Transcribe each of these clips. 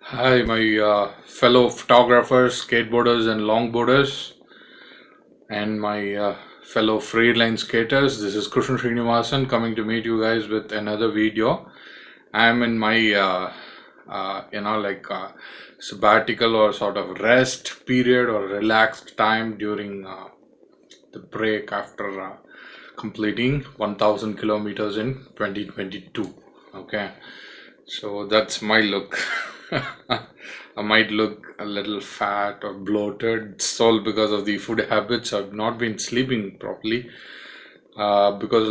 Hi, my fellow photographers, skateboarders, and longboarders, and my fellow freelance skaters. This is Srinivasan coming to meet you guys with another video. I'm in my, sabbatical or sort of rest period or relaxed time during the break after completing 1000 kilometers in 2022. Okay. So that's my look. I might look a little fat or bloated. It's all because of the food habits. I've not been sleeping properly. Because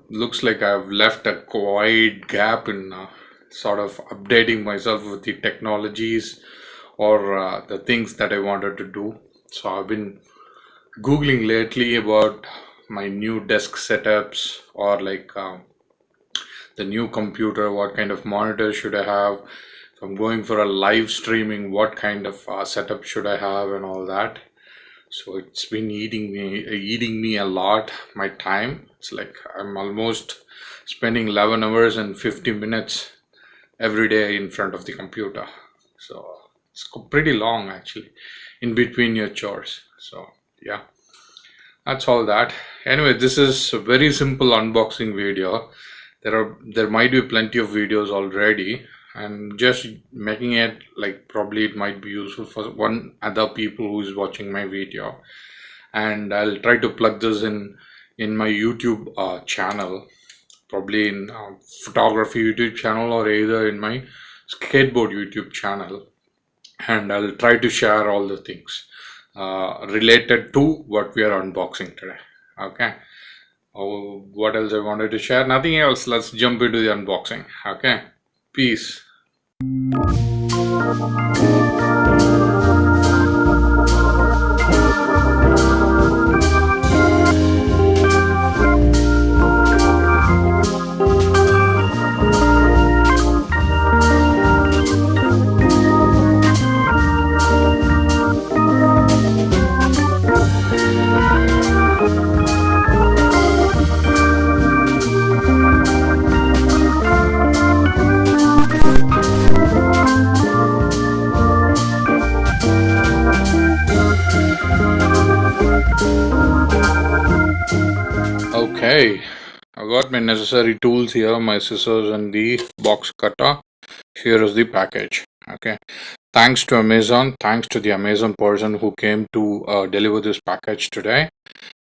looks like I've left a wide gap in sort of updating myself with the technologies or the things that I wanted to do. So I've been Googling lately about my new desk setups or the new computer, what kind of monitor should I have. If I'm going for a live streaming, what kind of setup should I have and all that. So it's been eating me a lot, my time. It's like I'm almost spending 11 hours and 50 minutes every day in front of the computer. So it's pretty long actually in between your chores. So yeah, that's all that. Anyway, this is a very simple unboxing video. There might be plenty of videos already, and just making it like probably it might be useful for one other people who is watching my video. And I'll try to plug this in my YouTube channel, probably in photography YouTube channel or either in my skateboard YouTube channel. And I'll try to share all the things related to what we are unboxing today. Okay. Oh, what else I wanted to share? Nothing else. Let's jump into the unboxing. Okay. Peace. Okay, I got my necessary tools here, my scissors and the box cutter. Here is the package. Okay, thanks to Amazon, thanks to the Amazon person who came to deliver this package today.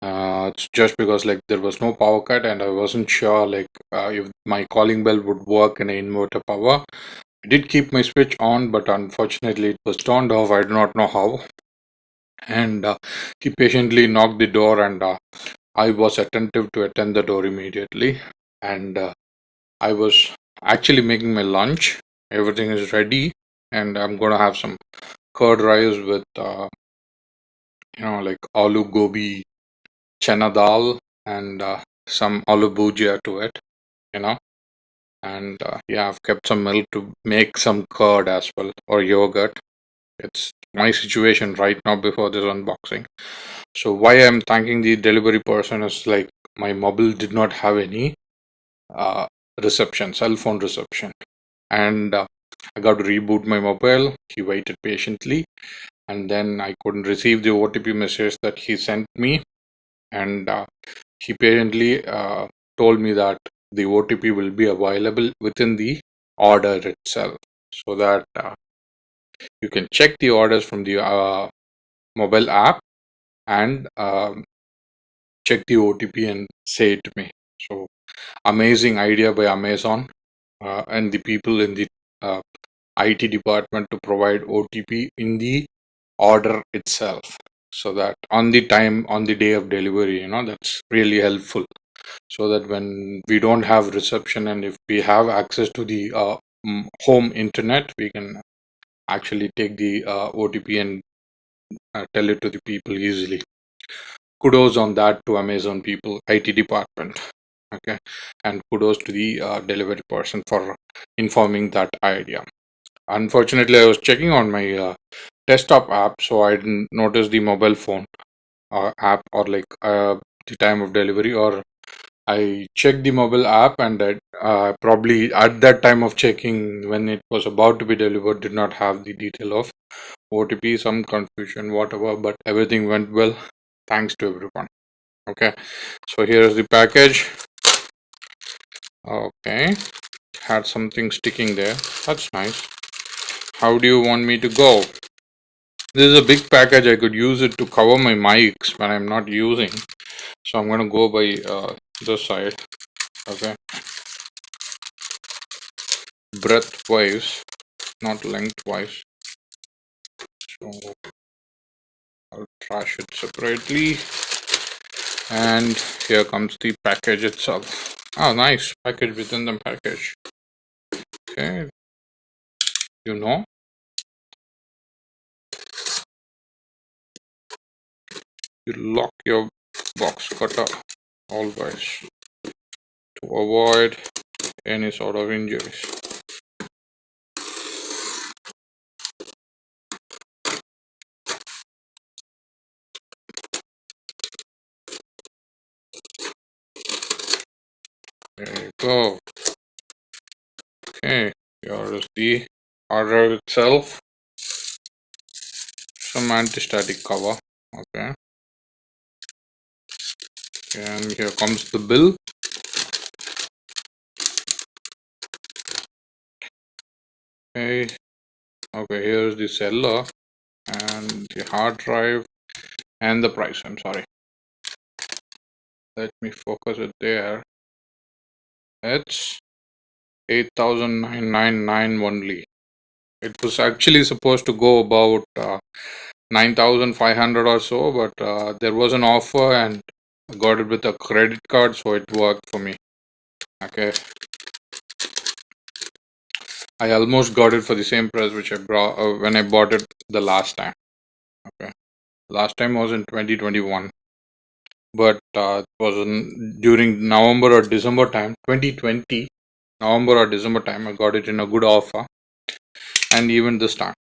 It's just because like there was no power cut and I wasn't sure if my calling bell would work in inverter power. I did keep my switch on, but unfortunately it was turned off. I do not know how. And he patiently knocked the door, and I was attentive to attend the door immediately. And I was actually making my lunch. Everything is ready, and I'm gonna have some curd rice with like aloo gobi chana dal and some aloo bhujia to it. You know, and yeah, I've kept some milk to make some curd as well or yogurt. It's my situation right now before this unboxing. So why I'm thanking the delivery person is like my mobile did not have any uh, cell phone reception, and I got to reboot my mobile. He waited patiently, and then I couldn't receive the OTP message that he sent me, and he patiently told me that the OTP will be available within the order itself, so that you can check the orders from the mobile app and check the OTP and say it to me. So amazing idea by Amazon and the people in the IT department to provide OTP in the order itself, so that on the time, on the day of delivery, that's really helpful. So that when we don't have reception and if we have access to the home internet, we can actually take the OTP and tell it to the people easily. Kudos on that to Amazon people, IT department. Okay, and kudos to the delivery person for informing that idea. Unfortunately, I was checking on my desktop app, so I didn't notice the mobile phone app or the time of delivery or I checked the mobile app, and probably at that time of checking, when it was about to be delivered, did not have the detail of OTP, some confusion, whatever, but everything went well. Thanks to everyone. Okay, so here is the package. Okay, had something sticking there. That's nice. How do you want me to go? This is a big package. I could use it to cover my mics when I'm not using. So I'm gonna go by this side. Okay, breadth-wise, not length-wise. So I'll trash it separately. And here comes the package itself. Oh, nice package within the package. Okay, you know, you lock your box cutter always to avoid any sort of injuries. There you go. Okay, here is the hard drive itself. Some anti-static cover. Okay, and here comes the bill. Okay, here is the seller and the hard drive and the price. I'm sorry. Let me focus it there. It's 8,999 only. It was actually supposed to go about 9,500 or so, but there was an offer and I got it with a credit card, so it worked for me. Okay, I almost got it for the same price which I brought when I bought it the last time. Okay, last time was in 2021, but it was during November or December time, 2020, November or December time. I got it in a good offer, and even this time.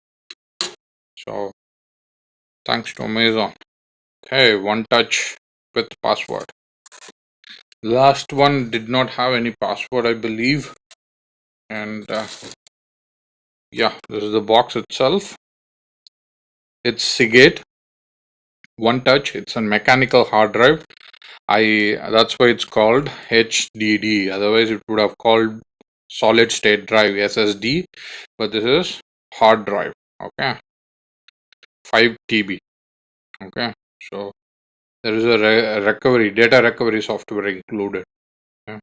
So thanks to Amazon. Okay, One Touch with password. Last one did not have any password, I believe. And yeah, this is the box itself. It's Seagate One Touch. It's a mechanical hard drive. That's why it's called HDD. Otherwise, it would have called solid state drive, SSD. But this is hard drive. Okay, 5 TB. Okay, so there is a data recovery software included. Okay?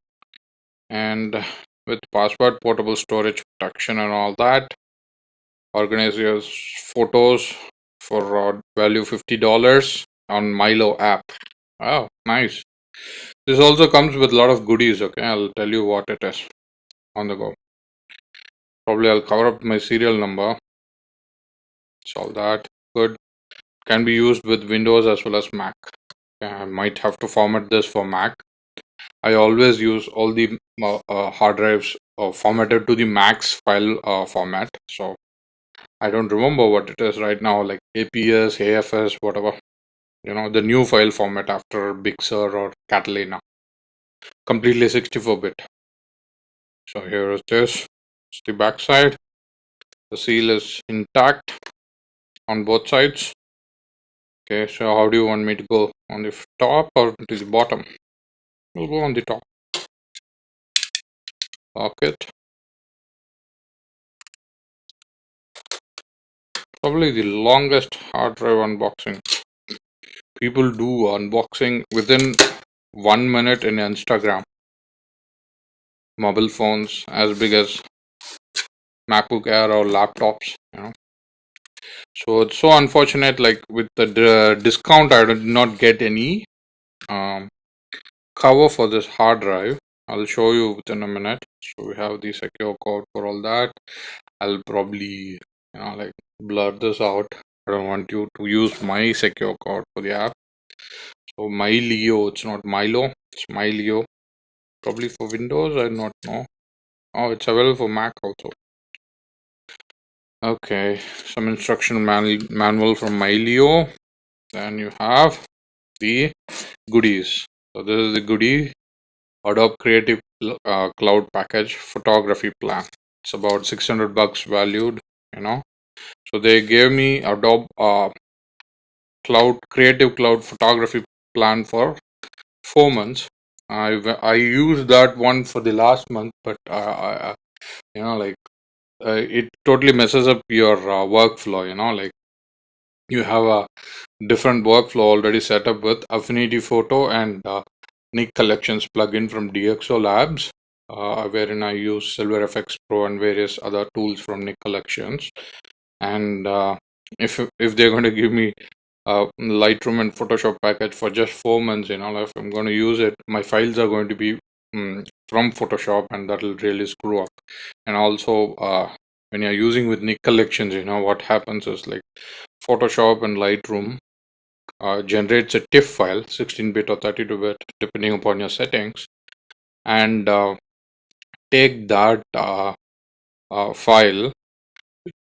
And with password, portable storage protection, and all that. Organize your photos for value $50 on Milo app. Oh, nice. This also comes with a lot of goodies. Okay, I'll tell you what it is on the go. Probably I'll cover up my serial number. It's all that good. Can be used with Windows as well as Mac. Okay, I might have to format this for Mac. I always use all the hard drives formatted to the Mac's file format. So I don't remember what it is right now, like APS, AFS, whatever. You know, the new file format after Big Sur or Catalina. Completely 64-bit. So here is this. It's the back side. The seal is intact on both sides. Okay, so how do you want me to go? On the top or to the bottom? We'll go on the top. Lock it. Probably the longest hard drive unboxing. People do unboxing within 1 minute in Instagram. Mobile phones as big as MacBook Air or laptops, you know. So it's so unfortunate, like with the discount I did not get any cover for this hard drive. I'll show you within a minute. So we have the secure code for all that. I'll probably like blur this out. I don't want you to use my secure code for the app. So MyLeo, it's not Milo, it's MyLeo. Probably for Windows, I do not know. Oh, it's available for Mac also. Okay, some instruction manual from MyLeo. Then you have the goodies. So this is the goodie. Adobe Creative Cloud package photography plan. It's about $600 valued, you know. So they gave me Adobe Creative Cloud photography plan for 4 months. I used that one for the last month, but you know, like it totally messes up your workflow. You know, like you have a different workflow already set up with Affinity Photo and Nick Collections plugin from DxO Labs, wherein I use Silver FX Pro and various other tools from Nick Collections. And if they're going to give me Lightroom and Photoshop package for just 4 months, you know, if I'm going to use it, my files are going to be from Photoshop, and that will really screw up. And also, when you're using with Nick Collections, you know, what happens is like Photoshop and Lightroom generates a TIFF file, 16-bit or 32-bit, depending upon your settings, and take that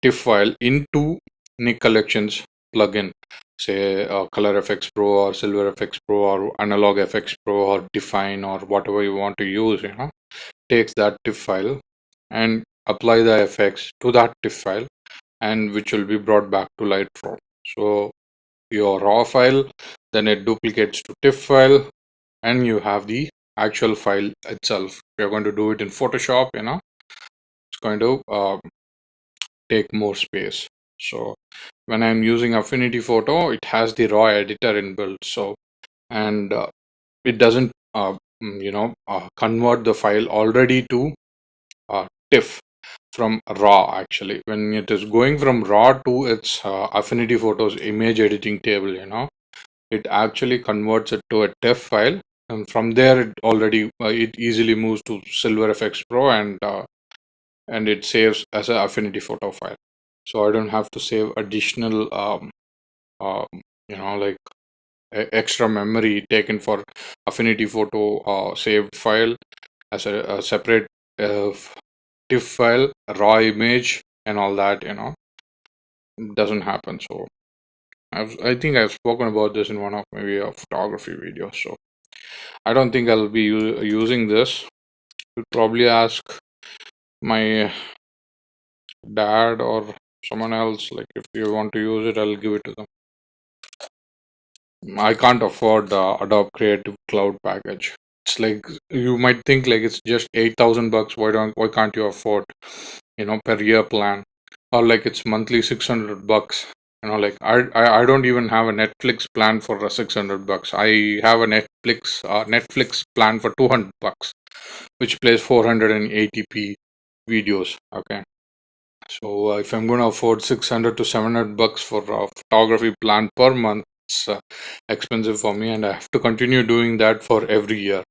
TIFF file into Nick Collections plugin, say Color FX Pro or Silver FX Pro or Analog FX Pro or Define or whatever you want to use, you know, takes that TIFF file and apply the effects to that TIFF file, and which will be brought back to Lightroom. So your raw file, then it duplicates to TIFF file, and you have the actual file itself. If you're going to do it in Photoshop, you know, it's going to take more space. So when I'm using Affinity Photo, it has the raw editor inbuilt. So and it doesn't convert the file already to TIFF from raw. Actually, when it is going from raw to its Affinity Photos image editing table, you know, it actually converts it to a TIFF file, and from there it easily moves to Silver FX Pro, and it saves as an Affinity Photo file. So I don't have to save additional uh, like extra memory taken for Affinity Photo saved file as a separate TIFF file, raw image, and all that. You know, it doesn't happen. So I think I've spoken about this in one of maybe a photography videos. So I don't think I'll be using this. I'll probably ask my dad or someone else, like, if you want to use it, I'll give it to them. I can't afford the Adobe Creative Cloud package. It's like, you might think like it's just $8,000. Why can't you afford, you know, per year plan, or like it's monthly $600. You know, like I don't even have a Netflix plan for $600. I have a Netflix plan for $200, which plays 480p videos. Okay, so if I'm going to afford $600 to $700 for a photography plan per month, it's expensive for me, and I have to continue doing that for every year.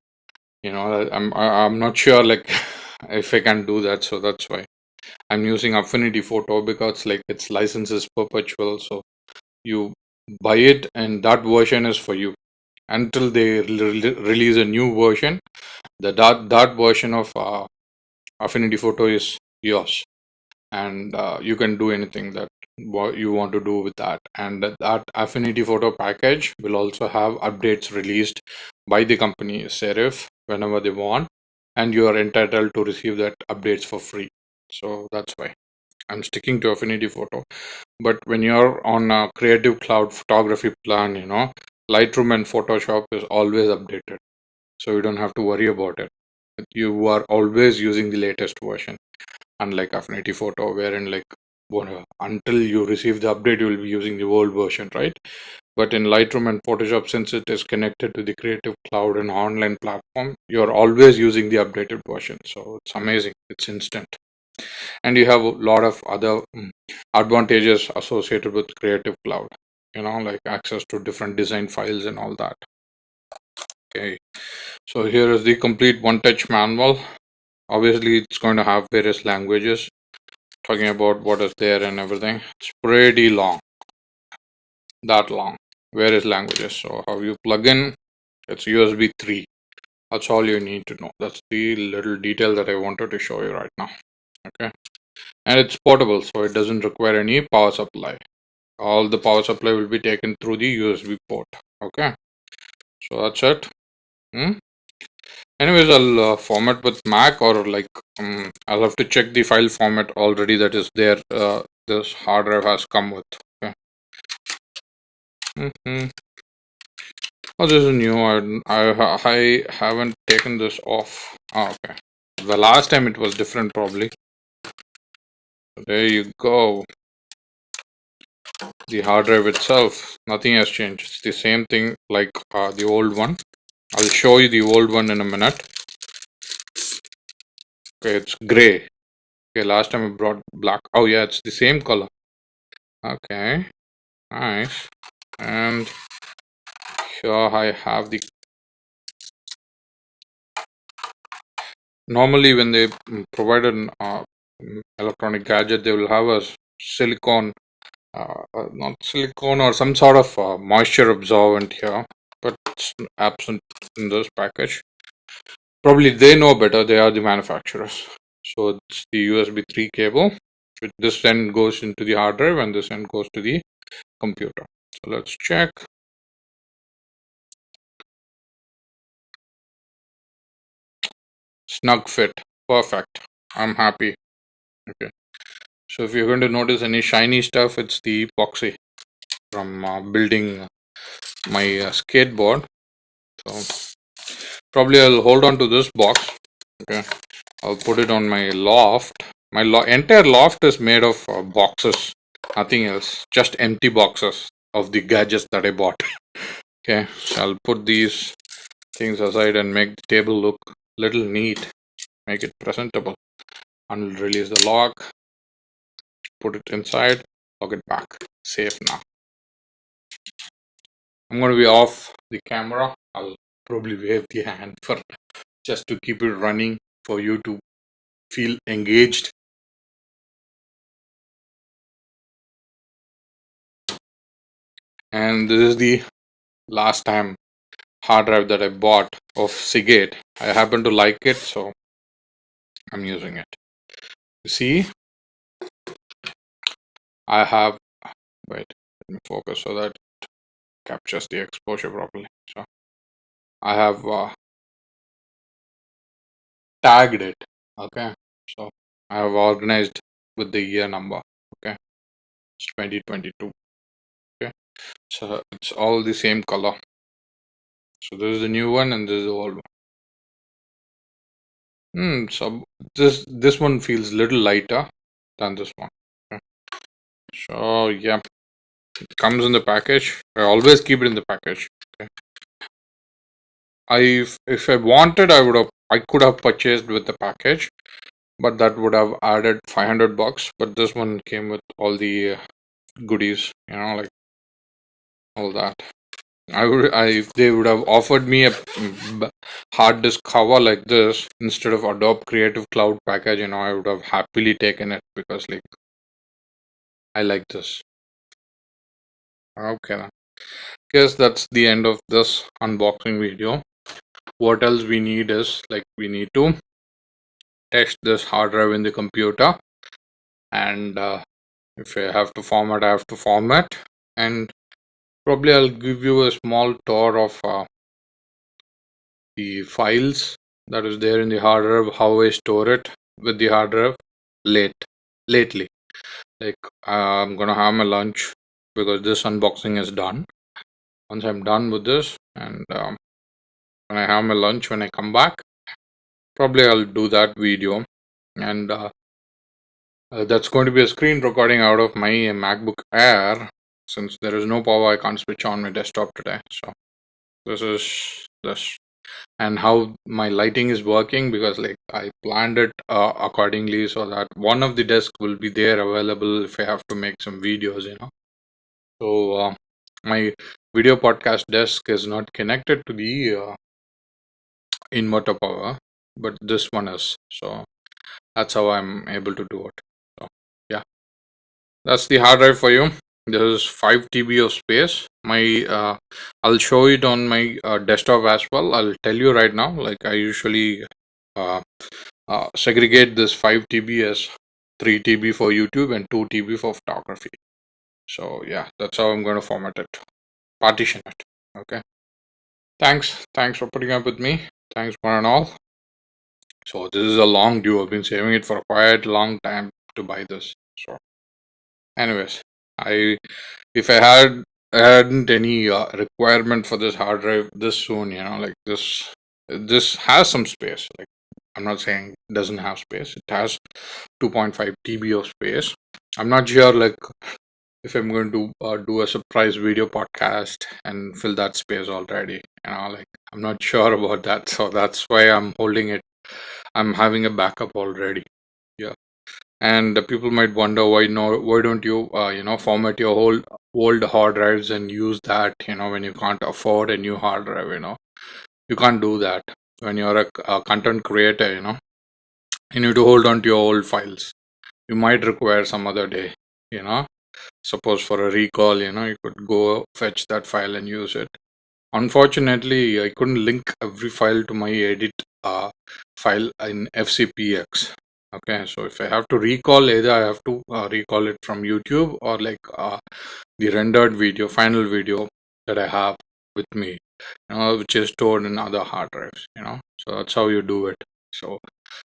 You know, I'm not sure like if I can do that, so that's why I'm using Affinity Photo, because like its license is perpetual. So you buy it, and that version is for you until they release a new version. That version of Affinity Photo is yours, and you can do anything that what you want to do with that. And that Affinity Photo package will also have updates released by the company Serif whenever they want, and you are entitled to receive that updates for free. So that's why I'm sticking to Affinity Photo. But when you're on a Creative Cloud photography plan, you know, Lightroom and Photoshop is always updated, so you don't have to worry about it. You are always using the latest version, unlike Affinity Photo, wherein like until you receive the update, you will be using the old version, right? But in Lightroom and Photoshop, since it is connected to the Creative Cloud and online platform, you're always using the updated version. So it's amazing. It's instant. And you have a lot of other advantages associated with Creative Cloud, you know, like access to different design files and all that. Okay, so here is the complete One Touch manual. Obviously, it's going to have various languages talking about what is there and everything. It's pretty long, that long, various languages. So how you plug in, it's USB 3. That's all you need to know. That's the little detail that I wanted to show you right now. Okay, and it's portable, so it doesn't require any power supply. All the power supply will be taken through the USB port. Okay, so that's it. Anyways, I'll format with Mac, or like I'll have to check the file format already that is there. This hard drive has come with. Okay. Oh, this is new. I haven't taken this off. Oh, okay. The last time it was different, probably. There you go. The hard drive itself, nothing has changed. It's the same thing like the old one. I'll show you the old one in a minute. Okay, it's gray. Okay, last time I brought black. Oh yeah, it's the same color. Okay, nice. And here I have the. Normally, when they provide an electronic gadget, they will have a silicone, not silicone, or some sort of moisture absorbent here, but it's absent in this package. Probably they know better, they are the manufacturers. So it's the USB 3 cable. This end goes into the hard drive and this end goes to the computer. So let's check. Snug fit. Perfect. I'm happy. Okay. So if you're going to notice any shiny stuff, it's the epoxy from building my skateboard. So probably I'll hold on to this box. Okay. I'll put it on my loft. My entire loft is made of boxes, nothing else, just empty boxes of the gadgets that I bought. Okay, so I'll put these things aside and make the table look little neat, make it presentable. And we'll release the lock, put it inside, lock it back. Safe now. I'm going to be off the camera. I'll probably wave the hand for just to keep it running for you to feel engaged. And this is the last time hard drive that I bought of Seagate. I happen to like it, so I'm using it. You see, I have, wait, let me focus so that it captures the exposure properly. So I have tagged it. Okay, so I have organized with the year number. Okay, it's 2022. Okay, so it's all the same color. So this is the new one and this is the old one. So this one feels little lighter than this one. Okay. So yeah, it comes in the package. I always keep it in the package. Okay. If I wanted, I could have purchased with the package, but that would have added $500. But this one came with all the goodies, like all that. If they would have offered me a hard disk cover like this instead of Adobe Creative Cloud package, I would have happily taken it because like I like this. Okay, then. Guess that's the end of this unboxing video. What else we need is we need to test this hard drive in the computer, and if I have to format, I have to format, and probably I'll give you a small tour of the files that is there in the hard drive, how I store it with the hard drive lately. Like I'm gonna have my lunch because this unboxing is done. Once I'm done with this, and when I have my lunch, when I come back, probably I'll do that video, and that's going to be a screen recording out of my MacBook Air. Since there is no power, I can't switch on my desktop today. So this is this, and how my lighting is working, because I planned it accordingly so that one of the desks will be there available if I have to make some videos. So my video podcast desk is not connected to the inverter power, but this one is. So that's how I'm able to do it. So yeah, that's the hard drive for you. There's 5 TB of space. I'll show it on my desktop as well. I'll tell you right now, I usually uh, segregate this 5 TB as 3 TB for YouTube and 2 TB for photography. So yeah, that's how I'm going to format it, partition it. Okay. Thanks for putting up with me. Thanks one and all. So this is a long due. I've been saving it for quite a long time to buy this. So anyways, I if I hadn't any requirement for this hard drive this soon, like this has some space. Like, I'm not saying it doesn't have space. It has 2.5 TB of space. I'm not sure like if I'm going to do a surprise video podcast and fill that space already. Like I'm not sure about that. So that's why I'm holding it. I'm having a backup already. Yeah. And the people might wonder why don't you format your whole old hard drives and use that when you can't afford a new hard drive. You can't do that when you're a content creator. You need to hold on to your old files. You might require some other day. Suppose for a recall, you could go fetch that file and use it. Unfortunately, I couldn't link every file to my edit file in FCPX. Okay, so if I have to recall, either I have to recall it from YouTube or like the rendered video, final video that I have with me, which is stored in other hard drives. So that's how you do it. So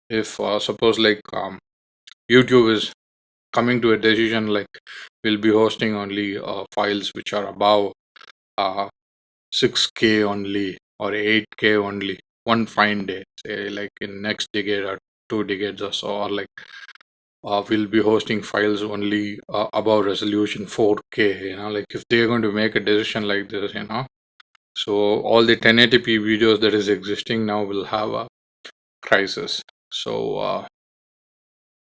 if suppose like YouTube is coming to a decision like we'll be hosting only files which are above 6K only or 8K only one fine day, say like in next decade or 2 decades or so, or like we'll be hosting files only above resolution 4K. Like if they're going to make a decision like this, so all the 1080p videos that is existing now will have a crisis. So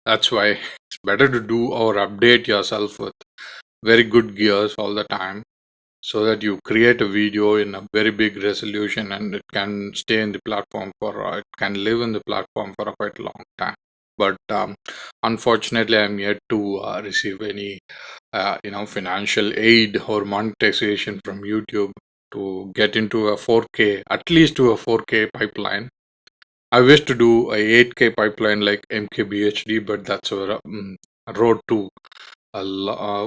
that's why it's better to do or update yourself with very good gears all the time, so that you create a video in a very big resolution and it can stay in the platform for it can live in the platform for a quite long time. But unfortunately, I'm yet to receive any financial aid or monetization from YouTube to get into a 4K, at least to a 4K pipeline. I wish to do a 8K pipeline like MKBHD, but that's a road to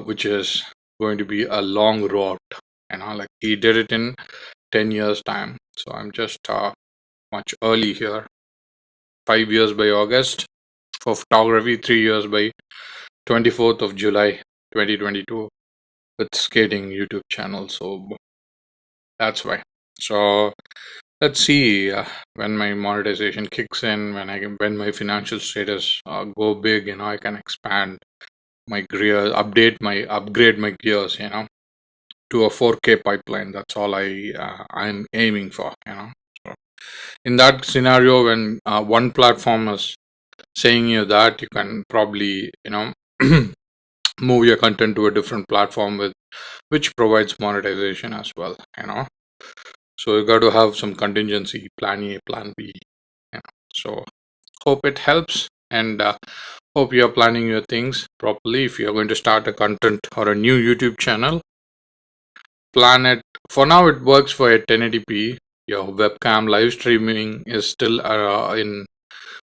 which is going to be a long road. Like he did it in 10 years time. So I'm just much early here. 5 years by August for photography, 3 years by 24th of July 2022 with skating YouTube channel. So that's why. So let's see when my monetization kicks in, when my financial status go big, I can expand my gear, upgrade my gears, to a 4K pipeline. That's all I'm aiming for. So in that scenario, when one platform is saying you that, you can probably move your content to a different platform which provides monetization as well. So you got to have some contingency, plan A, plan B. So hope it helps, and hope you're planning your things properly. If you're going to start a content or a new YouTube channel, plan it. For now it works for a 1080p. Your webcam live streaming is still in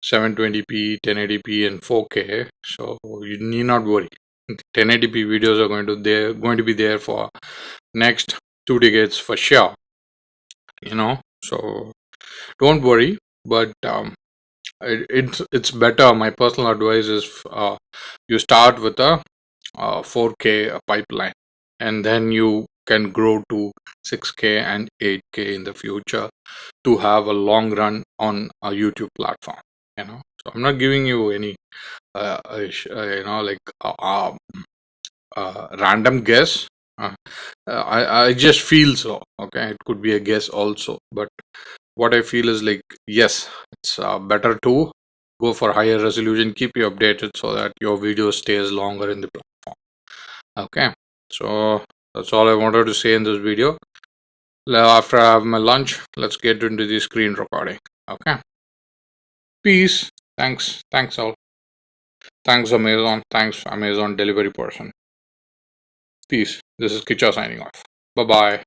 720p, 1080p and 4K, so you need not worry. 1080p videos are going to be there for next 2 decades for sure. So don't worry. But it's better. My personal advice is you start with a 4K pipeline, and then you can grow to 6K and 8K in the future to have a long run on a YouTube platform. So I'm not giving you any random guess. I just feel so. Okay, it could be a guess also, but what I feel is like, yes, it's better to go for higher resolution. Keep you updated so that your video stays longer in the platform. Okay, so that's all I wanted to say in this video. After I have my lunch, let's get into the screen recording. Okay, peace. Thanks all. Thanks Amazon delivery person. Peace. This is Kicha signing off. Bye bye.